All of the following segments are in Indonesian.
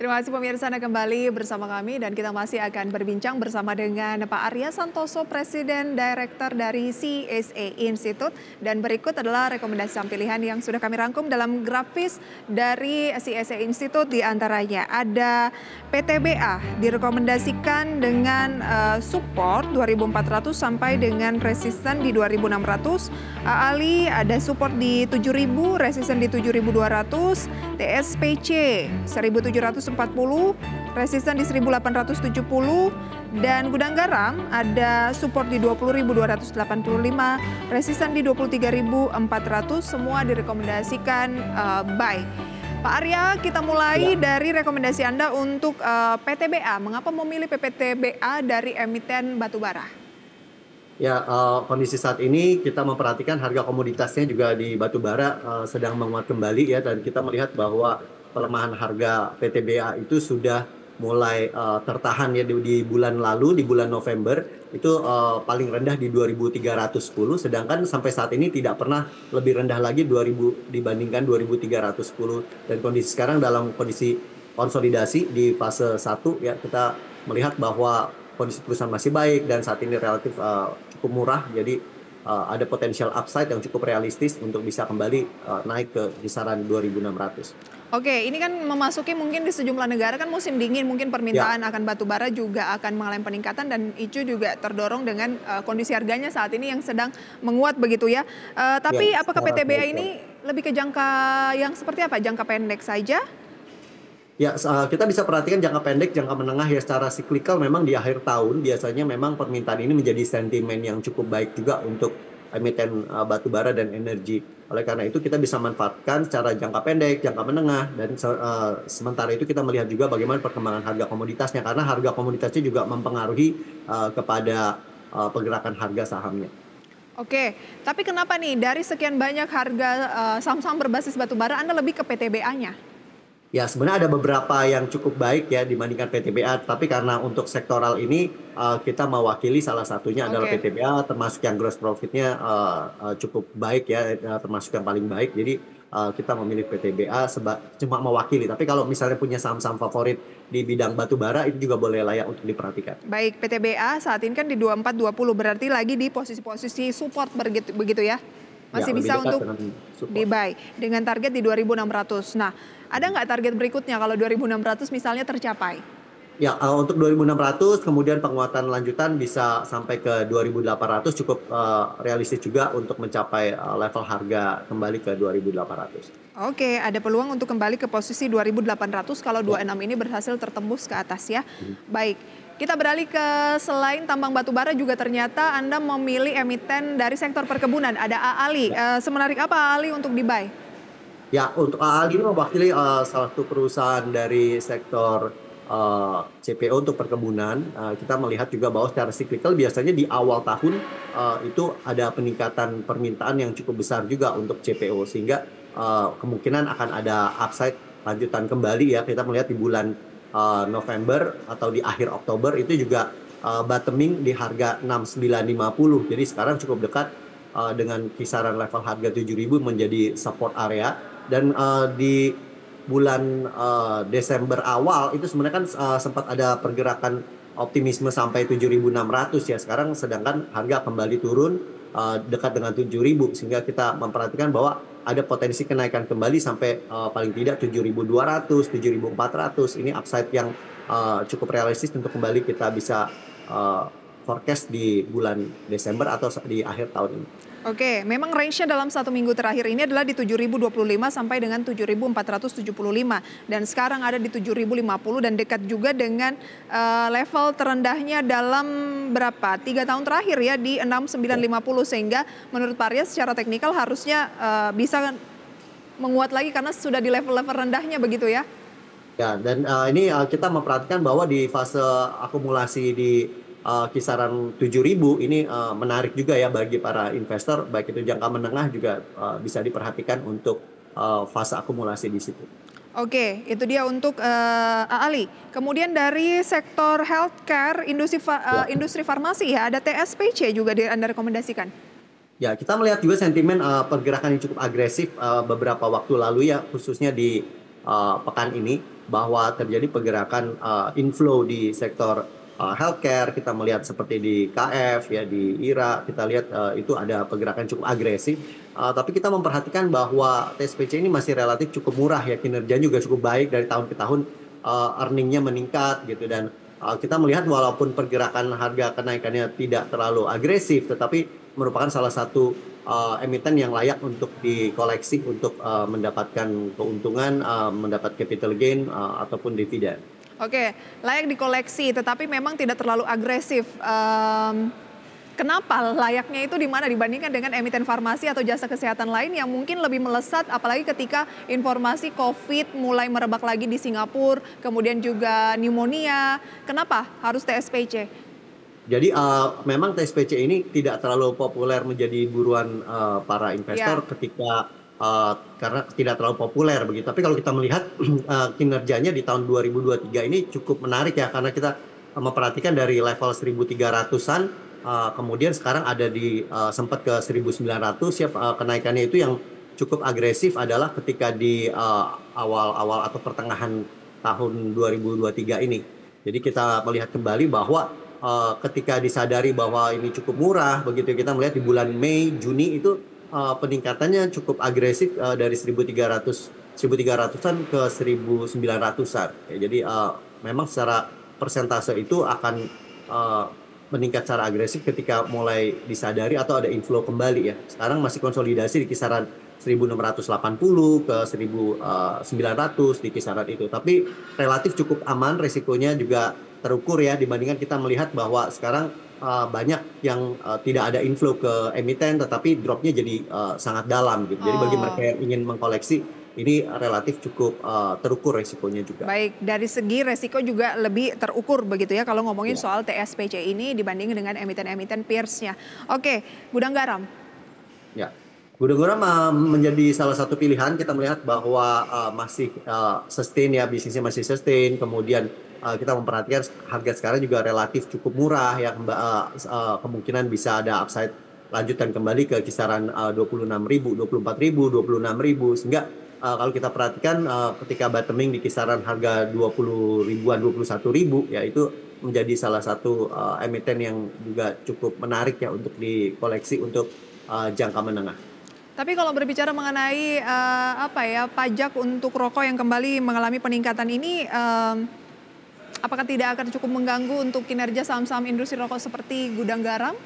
Terima kasih pemirsa Anda kembali bersama kami dan kita masih akan berbincang bersama dengan Pak Arya Santoso, Presiden Director dari CSA Institute. Dan berikut adalah rekomendasi pilihan yang sudah kami rangkum dalam grafis dari CSA Institute. Di antaranya ada PTBA direkomendasikan dengan support 2.400 sampai dengan resisten di 2.600. AALI ada support di 7.000, resisten di 7.200, TSPC 1.740, resisten di 1.870, dan gudang garam ada support di 20.285, resisten di 23.400, semua direkomendasikan buy. Pak Arya, kita mulai dari rekomendasi Anda untuk PTBA. Mengapa memilih PTBA dari emiten batubara? Ya, kondisi saat ini kita memperhatikan harga komoditasnya juga di batubara sedang menguat kembali ya, dan kita melihat bahwa pelemahan harga PTBA itu sudah mulai tertahan ya di bulan lalu, di bulan November itu paling rendah di 2.310, sedangkan sampai saat ini tidak pernah lebih rendah lagi 2.000 dibandingkan 2.310, dan kondisi sekarang dalam kondisi konsolidasi di fase 1 ya, kita melihat bahwa kondisi perusahaan masih baik dan saat ini relatif cukup murah, jadi ada potensial upside yang cukup realistis untuk bisa kembali naik ke kisaran 2.600. Oke, ini kan memasuki mungkin di sejumlah negara kan musim dingin, mungkin permintaan akan batu bara juga akan mengalami peningkatan dan itu juga terdorong dengan kondisi harganya saat ini yang sedang menguat begitu ya. Tapi apakah PTBA ini lebih ke jangka yang seperti apa? Jangka pendek saja? Ya, kita bisa perhatikan jangka pendek, jangka menengah ya, secara siklikal memang di akhir tahun biasanya memang permintaan ini menjadi sentimen yang cukup baik juga untuk emiten batubara dan energi. Oleh karena itu kita bisa manfaatkan secara jangka pendek, jangka menengah, dan sementara itu kita melihat juga bagaimana perkembangan harga komoditasnya, karena harga komoditasnya juga mempengaruhi kepada pergerakan harga sahamnya. Oke, tapi kenapa nih dari sekian banyak harga saham-saham berbasis batubara Anda lebih ke PTBA-nya? Ya, sebenarnya ada beberapa yang cukup baik ya dibandingkan PTBA, tapi karena untuk sektoral ini kita mewakili salah satunya adalah PTBA, termasuk yang gross profitnya cukup baik ya, termasuk yang paling baik. Jadi kita memilih PTBA cuma mewakili, tapi kalau misalnya punya saham-saham favorit di bidang batubara itu juga boleh layak untuk diperhatikan. Baik, PTBA saat ini kan di 2420, berarti lagi di posisi-posisi support begitu ya? Masih bisa untuk di buy dengan target di 2.600. Nah, ada nggak target berikutnya kalau 2.600 misalnya tercapai? Ya, untuk 2.600 kemudian penguatan lanjutan bisa sampai ke 2.800, cukup realistis juga untuk mencapai level harga kembali ke 2.800. Oke, ada peluang untuk kembali ke posisi 2.800 kalau 26 ini berhasil tertembus ke atas ya. Baik, kita beralih ke selain tambang batubara juga ternyata Anda memilih emiten dari sektor perkebunan, ada AALI. Semenarik apa AALI untuk di-buy? Ya, untuk AALI ini mewakili salah satu perusahaan dari sektor CPO untuk perkebunan. Kita melihat juga bahwa secara siklikal biasanya di awal tahun itu ada peningkatan permintaan yang cukup besar juga untuk CPO, sehingga kemungkinan akan ada upside lanjutan kembali ya. Kita melihat di bulan November atau di akhir Oktober itu juga bottoming di harga 6.950. Jadi sekarang cukup dekat dengan kisaran level harga 7.000 menjadi support area, dan di bulan Desember awal itu sebenarnya kan sempat ada pergerakan optimisme sampai 7.600 ya. Sekarang sedangkan harga kembali turun dekat dengan 7.000, sehingga kita memperhatikan bahwa ada potensi kenaikan kembali sampai paling tidak 7.200, 7.400. Ini upside yang cukup realistis untuk kembali kita bisa forecast di bulan Desember atau di akhir tahun ini. Oke, memang range-nya dalam 1 minggu terakhir ini adalah di 7.025 sampai dengan 7.475, dan sekarang ada di 7.050 dan dekat juga dengan level terendahnya dalam berapa 3 tahun terakhir ya di 6.950, sehingga menurut Pak Arya secara teknikal harusnya bisa menguat lagi karena sudah di level-level rendahnya begitu ya? Ya, dan ini kita memperhatikan bahwa di fase akumulasi di kisaran 7.000 ini menarik juga ya bagi para investor, baik itu jangka menengah juga bisa diperhatikan untuk fase akumulasi di situ. Oke, itu dia untuk AALI. Kemudian dari sektor healthcare, industri farmasi ya, ada TSPC juga Anda rekomendasikan. Ya, kita melihat juga sentimen pergerakan yang cukup agresif beberapa waktu lalu ya, khususnya di pekan ini. bahwa terjadi pergerakan inflow di sektor healthcare. Kita melihat seperti di KF ya, di IRA kita lihat itu ada pergerakan cukup agresif. Tapi kita memperhatikan bahwa TSPC ini masih relatif cukup murah ya, kinerjanya juga cukup baik dari tahun ke tahun, earningnya meningkat gitu, dan kita melihat walaupun pergerakan harga kenaikannya tidak terlalu agresif, tetapi merupakan salah satu emiten yang layak untuk dikoleksi untuk mendapatkan keuntungan, mendapat capital gain ataupun dividen. Oke, layak dikoleksi, tetapi memang tidak terlalu agresif. Kenapa layaknya itu di mana dibandingkan dengan emiten farmasi atau jasa kesehatan lain yang mungkin lebih melesat, apalagi ketika informasi COVID mulai merebak lagi di Singapura, kemudian juga pneumonia. Kenapa harus TSPC? Jadi memang TSPC ini tidak terlalu populer menjadi buruan para investor ketika karena tidak terlalu populer begitu. Tapi kalau kita melihat kinerjanya di tahun 2023 ini cukup menarik ya, karena kita memperhatikan dari level 1.300-an, kemudian sekarang ada di sempat ke 1.900 ya. Kenaikannya itu yang cukup agresif adalah ketika di awal-awal atau pertengahan tahun 2023 ini. Jadi kita melihat kembali bahwa ketika disadari bahwa ini cukup murah begitu, kita melihat di bulan Mei, Juni itu peningkatannya cukup agresif dari 1.300-an ke 1.900-an. Ya, jadi memang secara persentase itu akan meningkat secara agresif ketika mulai disadari atau ada inflow kembali ya. Sekarang masih konsolidasi di kisaran 1.680 ke 1.900 di kisaran itu. Tapi relatif cukup aman, resikonya juga terukur ya, dibandingkan kita melihat bahwa sekarang banyak yang tidak ada inflow ke emiten, tetapi dropnya jadi sangat dalam gitu. Jadi bagi mereka yang ingin mengkoleksi, ini relatif cukup terukur resikonya juga. Baik, dari segi resiko juga lebih terukur begitu ya kalau ngomongin soal TSPC ini dibanding dengan emiten-emiten peers-nya. Oke, gudang garam. Ya, gudang garam menjadi salah satu pilihan. Kita melihat bahwa masih sustain ya, bisnisnya masih sustain. Kemudian kita memperhatikan harga sekarang juga relatif cukup murah ya, kemungkinan bisa ada upside lanjutan kembali ke kisaran 26.000, 24.000, 26.000, sehingga kalau kita perhatikan ketika bottoming di kisaran harga 20 ribuan, 21.000 ya, itu menjadi salah satu emiten yang juga cukup menarik ya untuk dikoleksi untuk jangka menengah. Tapi kalau berbicara mengenai pajak untuk rokok yang kembali mengalami peningkatan ini, apakah tidak akan cukup mengganggu untuk kinerja saham-saham industri rokok seperti gudang garam?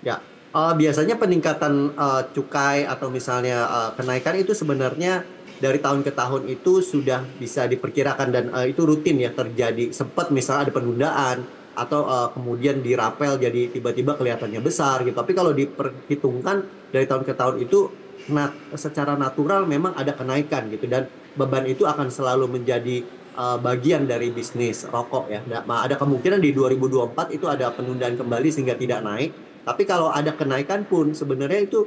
Ya, biasanya peningkatan cukai atau misalnya kenaikan itu sebenarnya dari tahun ke tahun itu sudah bisa diperkirakan, dan itu rutin ya terjadi. Sempat misalnya ada penundaan atau kemudian dirapel jadi tiba-tiba kelihatannya besar gitu. Tapi kalau diperhitungkan dari tahun ke tahun itu secara natural memang ada kenaikan gitu, dan beban itu akan selalu menjadi bagian dari bisnis rokok ya. Ada kemungkinan di 2024 itu ada penundaan kembali sehingga tidak naik. Tapi kalau ada kenaikan pun sebenarnya itu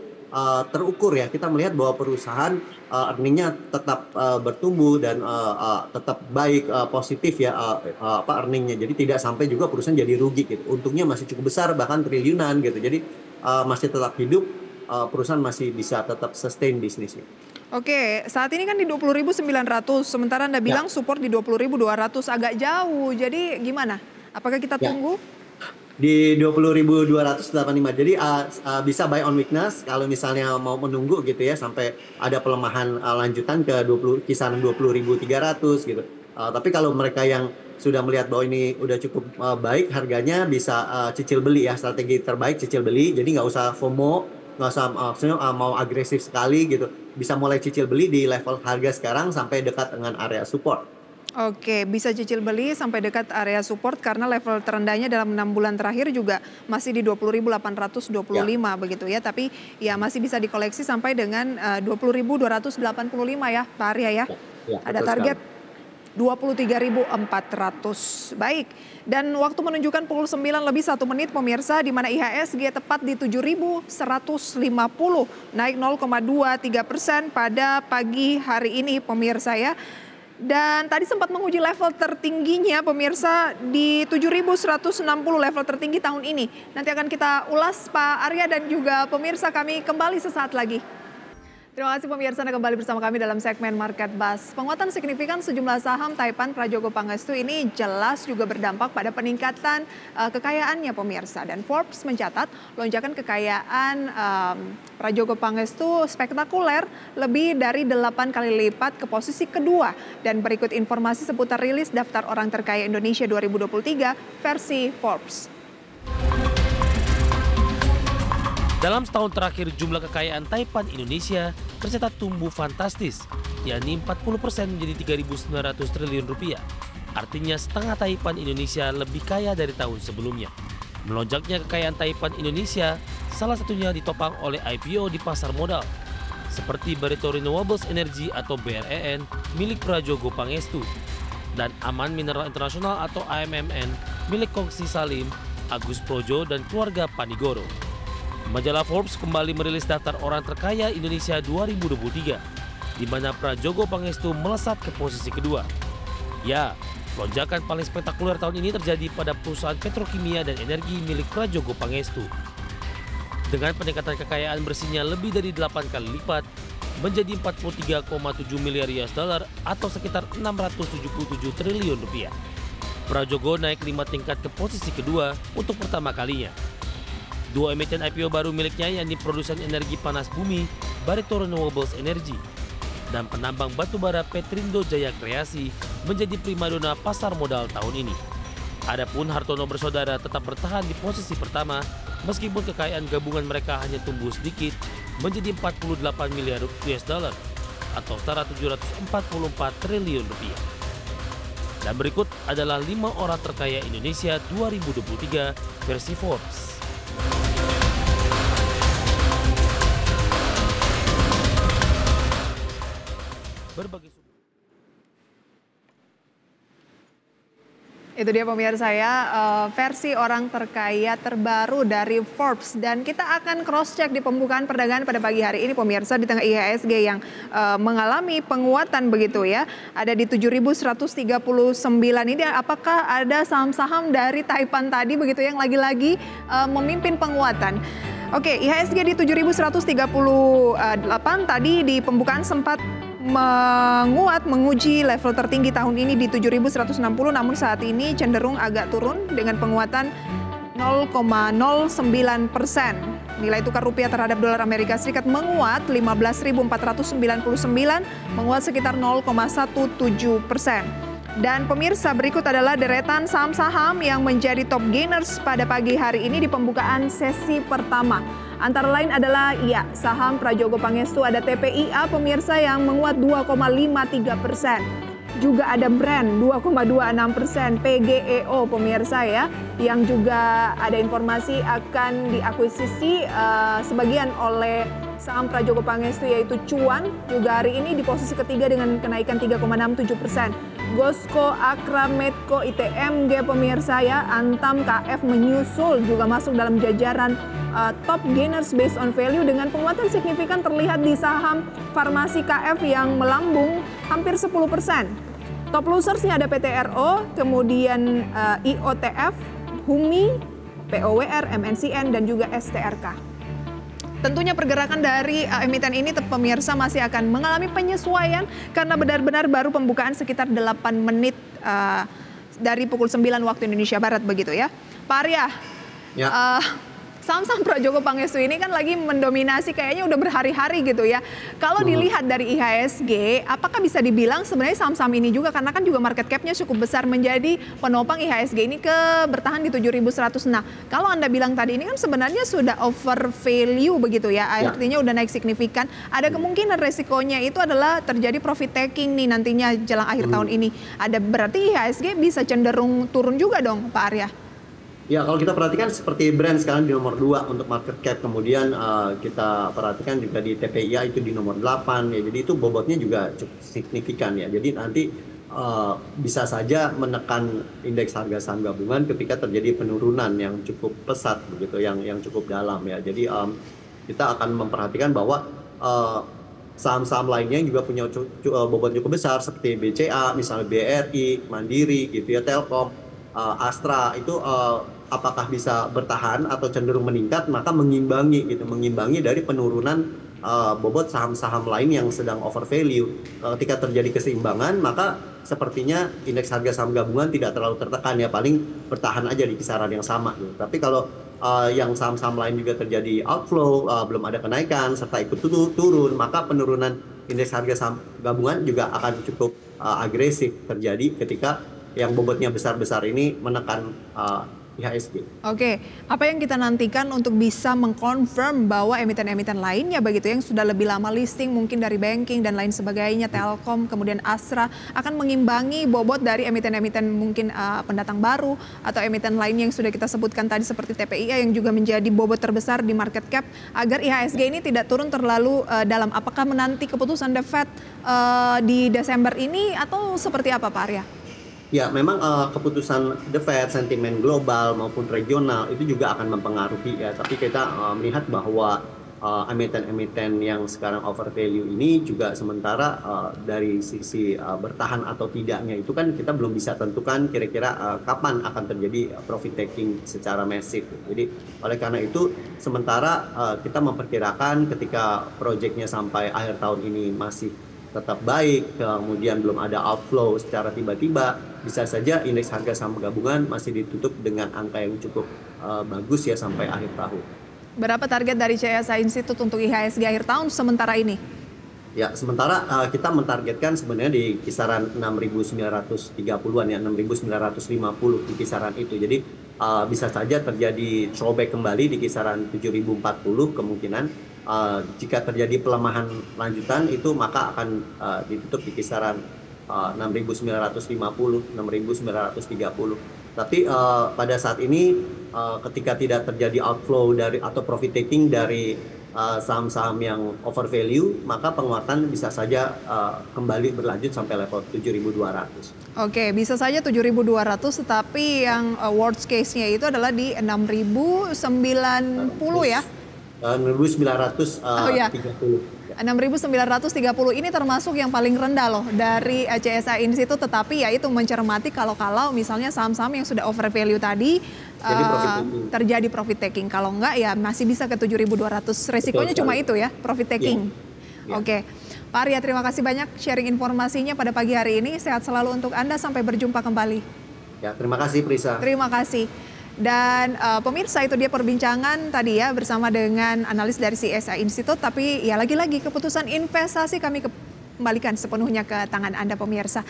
terukur ya. Kita melihat bahwa perusahaan earningnya tetap bertumbuh dan tetap baik, positif ya earningnya. Jadi tidak sampai juga perusahaan jadi rugi gitu. Untungnya masih cukup besar, bahkan triliunan gitu. Jadi masih tetap hidup, perusahaan masih bisa tetap sustain bisnisnya. Oke, saat ini kan di 20.900, sementara Anda bilang support di 20.200, agak jauh. Jadi gimana? Apakah kita tunggu? Di 20.285. Jadi bisa buy on weakness kalau misalnya mau menunggu gitu ya sampai ada pelemahan lanjutan ke kisaran 20.300 gitu. Tapi kalau mereka yang sudah melihat bahwa ini udah cukup baik harganya, bisa cicil beli ya, strategi terbaik cicil beli. Jadi nggak usah FOMO, nggak usah mau agresif sekali gitu. Bisa mulai cicil beli di level harga sekarang sampai dekat dengan area support. Oke, bisa cicil beli sampai dekat area support karena level terendahnya dalam 6 bulan terakhir juga masih di 20.825 begitu ya. Tapi ya masih bisa dikoleksi sampai dengan 20.285 ya Pak Arya ya. Ada target 23.400. Baik, dan waktu menunjukkan pukul 9:01 pemirsa, di mana IHSG tepat di 7.150, naik 0,23% pada pagi hari ini pemirsa ya. Dan tadi sempat menguji level tertingginya pemirsa di 7.160, level tertinggi tahun ini. Nanti akan kita ulas Pak Arya dan juga pemirsa, kami kembali sesaat lagi. Terima kasih pemirsa, Anda kembali bersama kami dalam segmen Market Buzz. Penguatan signifikan sejumlah saham Taipan Prajogo Pangestu ini jelas juga berdampak pada peningkatan kekayaannya pemirsa. Dan Forbes mencatat lonjakan kekayaan Prajogo Pangestu spektakuler lebih dari 8 kali lipat ke posisi kedua. Dan berikut informasi seputar rilis daftar orang terkaya Indonesia 2023 versi Forbes. Dalam setahun terakhir, jumlah kekayaan Taipan Indonesia tercatat tumbuh fantastis, yakni 40% menjadi 3.900 triliun rupiah. Artinya setengah Taipan Indonesia lebih kaya dari tahun sebelumnya. Melonjaknya kekayaan Taipan Indonesia salah satunya ditopang oleh IPO di pasar modal, seperti Barito Renewables Energy atau BREN milik Prajogo Pangestu, dan Aman Mineral Internasional atau AMMN milik Kongsi Salim, Agus Projo, dan keluarga Panigoro. Majalah Forbes kembali merilis daftar orang terkaya Indonesia 2023, di mana Prajogo Pangestu melesat ke posisi kedua. Ya, lonjakan paling spektakuler tahun ini terjadi pada perusahaan petrokimia dan energi milik Prajogo Pangestu. Dengan peningkatan kekayaan bersihnya lebih dari 8 kali lipat, menjadi 43,7 miliar US dollar atau sekitar 677 triliun rupiah. Prajogo naik 5 tingkat ke posisi kedua untuk pertama kalinya. Dua emiten IPO baru miliknya, yakni produsen energi panas bumi Barito Renewables Energy dan penambang batubara Petrindo Jaya Kreasi, menjadi primadona pasar modal tahun ini. Adapun Hartono bersaudara tetap bertahan di posisi pertama meskipun kekayaan gabungan mereka hanya tumbuh sedikit menjadi 48 miliar US dollar atau setara 744 triliun rupiah. Dan berikut adalah 5 orang terkaya Indonesia 2023 versi Forbes. Berbagai Itu dia pemirsa ya, versi orang terkaya terbaru dari Forbes. Dan kita akan cross-check di pembukaan perdagangan pada pagi hari ini pemirsa, di tengah IHSG yang mengalami penguatan begitu ya. Ada di 7.139 ini, apakah ada saham-saham dari Taipan tadi begitu yang lagi-lagi memimpin penguatan. Oke, IHSG di 7.138 tadi di pembukaan sempat menguat, menguji level tertinggi tahun ini di 7.160, namun saat ini cenderung agak turun dengan penguatan 0,09%. Nilai tukar rupiah terhadap dolar Amerika Serikat menguat 15.499, menguat sekitar 0,17%. Dan pemirsa, berikut adalah deretan saham-saham yang menjadi top gainers pada pagi hari ini di pembukaan sesi pertama. Antara lain adalah saham Prajogo Pangestu, ada TPIA pemirsa yang menguat 2,53%. Juga ada Brand 2,26%, PGEO pemirsa ya, yang juga ada informasi akan diakuisisi sebagian oleh saham Prajogo Pangestu yaitu Cuan, juga hari ini di posisi ketiga dengan kenaikan 3,67%. Gosco, Akra, Medco, ITMG pemirsa ya, Antam, KF menyusul juga masuk dalam jajaran top gainers based on value dengan penguatan signifikan terlihat di saham farmasi KF yang melambung hampir 10%. Top losersnya ada PTRO, kemudian IOTF, HUMI, POWR, MNCN, dan juga STRK. Tentunya pergerakan dari emiten ini pemirsa masih akan mengalami penyesuaian karena benar-benar baru pembukaan sekitar 8 menit dari pukul 9 waktu Indonesia Barat begitu ya. Pak Arya, ya. Saham-saham Prajogo Pangestu ini kan lagi mendominasi kayaknya udah berhari-hari gitu ya. Kalau dilihat dari IHSG, apakah bisa dibilang sebenarnya saham-saham ini juga, karena kan juga market cap-nya cukup besar, menjadi penopang IHSG ini bertahan di 7.100. Nah, kalau Anda bilang tadi ini kan sebenarnya sudah over value begitu ya, artinya udah naik signifikan. Ada kemungkinan resikonya itu adalah terjadi profit taking nih nantinya jelang akhir tahun ini. Ada berarti IHSG bisa cenderung turun juga dong Pak Arya? Ya, kalau kita perhatikan seperti Brand sekarang di nomor 2 untuk market cap, kemudian kita perhatikan juga di TPIA itu di nomor 8 ya. Jadi itu bobotnya juga cukup signifikan ya. Jadi nanti bisa saja menekan indeks harga saham gabungan ketika terjadi penurunan yang cukup pesat begitu, yang cukup dalam ya. Jadi kita akan memperhatikan bahwa saham-saham lainnya juga punya bobot cukup besar seperti BCA, misalnya BRI, Mandiri gitu ya, Telkom, Astra itu apakah bisa bertahan atau cenderung meningkat, maka mengimbangi dari penurunan bobot saham-saham lain yang sedang overvalue. Ketika terjadi keseimbangan, maka sepertinya indeks harga saham gabungan tidak terlalu tertekan ya, paling bertahan aja di kisaran yang sama gitu. Tapi kalau yang saham-saham lain juga terjadi outflow, belum ada kenaikan serta ikut turun, maka penurunan indeks harga saham gabungan juga akan cukup agresif terjadi ketika yang bobotnya besar-besar ini menekan IHSG. Oke, apa yang kita nantikan untuk bisa mengkonfirm bahwa emiten-emiten lainnya begitu yang sudah lebih lama listing mungkin dari banking dan lain sebagainya, Telkom, kemudian Astra akan mengimbangi bobot dari emiten-emiten mungkin pendatang baru atau emiten lainnya yang sudah kita sebutkan tadi seperti TPIA yang juga menjadi bobot terbesar di market cap agar IHSG ini tidak turun terlalu dalam. Apakah menanti keputusan The Fed di Desember ini atau seperti apa Pak Arya? Ya, memang keputusan The Fed, sentimen global maupun regional itu juga akan mempengaruhi ya. Tapi kita melihat bahwa emiten-emiten yang sekarang overvalue ini juga sementara dari sisi bertahan atau tidaknya itu kan kita belum bisa tentukan kira-kira kapan akan terjadi profit taking secara masif. Jadi oleh karena itu sementara kita memperkirakan ketika proyeknya sampai akhir tahun ini masih tetap baik, kemudian belum ada outflow secara tiba-tiba, bisa saja indeks harga saham gabungan masih ditutup dengan angka yang cukup bagus ya sampai akhir tahun. Berapa target dari CSA Institute untuk IHSG akhir tahun sementara ini? Ya, sementara kita mentargetkan sebenarnya di kisaran 6.930-an ya, 6.950 di kisaran itu. Jadi bisa saja terjadi throwback kembali di kisaran 7.040 kemungkinan. Jika terjadi pelemahan lanjutan itu maka akan ditutup di kisaran 6.950, 6.930. Tapi pada saat ini ketika tidak terjadi outflow dari atau profit taking dari saham-saham yang overvalue, maka penguatan bisa saja kembali berlanjut sampai level 7.200. Oke, bisa saja 7.200, tetapi yang worst case-nya itu adalah di 6.090 ya? 6.930. Oh ya, 6.930 ini termasuk yang paling rendah loh dari CSA Institute, tetapi ya itu mencermati kalau misalnya saham-saham yang sudah overvalue tadi terjadi profit taking. Kalau enggak ya masih bisa ke 7.200. Resikonya cuma itu ya, profit taking. Ya. Oke. Pak Arya, terima kasih banyak sharing informasinya pada pagi hari ini. Sehat selalu untuk Anda, sampai berjumpa kembali. Ya, terima kasih Prisa. Terima kasih. Dan pemirsa, itu dia perbincangan tadi ya bersama dengan analis dari CSA Institute. Tapi ya lagi-lagi keputusan investasi kami kembalikan sepenuhnya ke tangan Anda pemirsa.